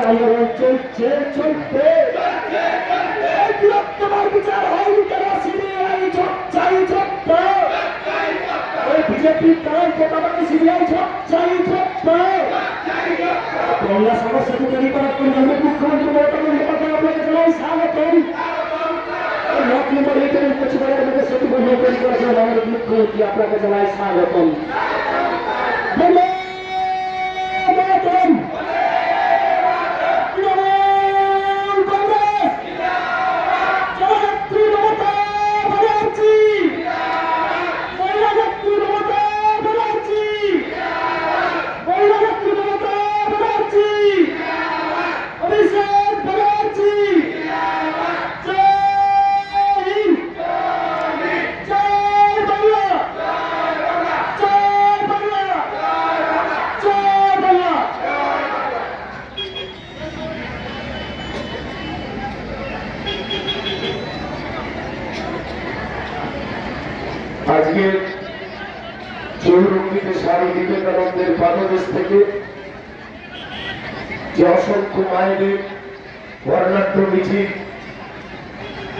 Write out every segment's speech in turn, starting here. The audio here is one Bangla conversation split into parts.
আন্দোলন চলছে চলবে বৃহত্তর বিচার হয়নি কেন সিবিআই চাই বিজেপি সিবিআই চাই বাংলা সমস্যাকে তৈরি করার জন্য মুখ্যমন্ত্রী মমতা বন্দ্যোপাধ্যায় আপনাকে জানাই স্বাগতম। সেতু বন্ধ তৈরি করার জন্য আমাদের মুখ্যমন্ত্রী আপনাকে জানাই স্বাগতম। আজকে চৌরঙ্গীতে স্বামী বিবেকানন্দের পাদদেশ থেকে যে অসংখ্য মায়েদের বর্ণাঢ্য মিছিল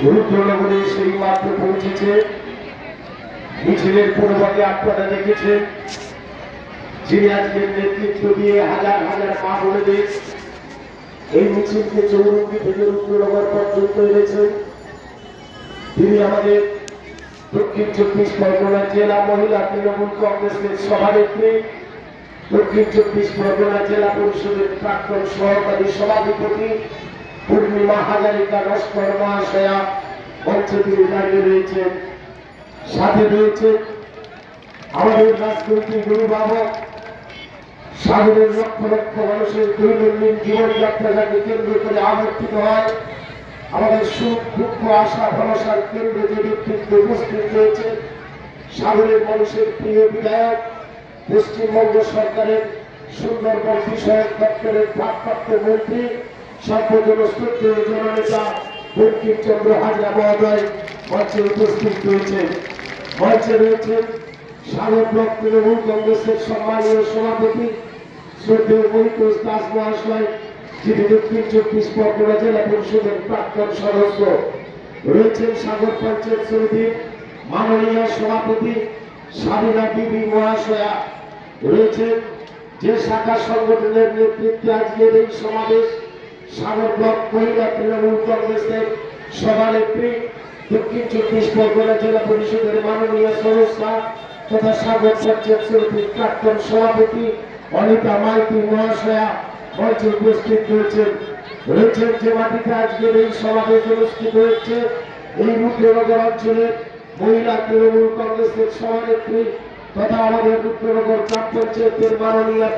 রুদ্রনগরে সেই মাত্র পৌঁছেছে। মিছিলের পূর্বভাগে আপনারা দেখেছেন যিনি আজকের নেতৃত্ব দিয়ে হাজার হাজার মা বোনেদের এই মিছিলকে চৌরঙ্গী থেকে রুদ্রনগর পর্যন্ত এনেছেন। তিনি আমাদের দক্ষিণ 24 পরগনা জেলা মহিলা তৃণমূল কংগ্রেসের সভানেত্রী, দক্ষিণ 24 পরগনা জেলা পরিষদের প্রাক্তন সহকারী সভাধিপতি পূর্ণিমা হাজারিকা নস্কর মহাশয়া মঞ্চে তিনি দাঁড়িয়ে রয়েছেন। সাথে রয়েছে আমাদের রাজনৈতিক অভিভাবক, সাগরের লক্ষ লক্ষ মানুষের দৈনন্দিন জীবনযাত্রাকে কেন্দ্র করে আবর্তিত হয়। আমাদের সুখ দুঃখ আশা ভরসার কেন্দ্রে যে ব্যক্তিত্ব উপস্থিত রয়েছে সাগরের মানুষের প্রিয় বিধায়ক, পশ্চিমবঙ্গ সরকারের সুন্দরবন বিষয়ক দপ্তরের ভারপ্রাপ্ত মন্ত্রী, সর্বজনশ্রদ্ধেয় জননেতা বঙ্কিমচন্দ্র হাজরা মহোদয় মঞ্চে উপস্থিত রয়েছেন। মঞ্চে রয়েছেন সাগর ব্লক তৃণমূল কংগ্রেসের সম্মানীয় সভাপতি শ্রদ্ধেয় মহিতোষ দাস মহাশয়, যিনি দক্ষিণ 24 পরগনা জেলা পরিষদের প্রাক্তন সদস্য। রয়েছেন সাগর পঞ্চায়েত সমিতির মাননীয় সভাপতি সাবিনা বিবি মহাশয়া। রয়েছেন যে শাখা সংগঠনের নেতৃত্বে আজকের এই সমাবেশ সাগর ব্লক মহিলা তৃণমূল কংগ্রেসের সভানেত্রী, দক্ষিণ 24 পরগনা জেলা পরিষদের মাননীয় সদস্য তথা সাগর পঞ্চায়েত সমিতির প্রাক্তন সভাপতি অনিতা মাইতি মহাশয়া মঞ্চে উপস্থিত রয়েছেন। রয়েছেন যে মাটিতে আজকের এই সমাবেশ অনুষ্ঠিত হচ্ছে এই রুদ্রনগর অঞ্চলের মহিলা তৃণমূল কংগ্রেসের সভানেত্রী তথা আমাদের রুদ্রনগর গ্রাম পঞ্চায়েতের মাননীয়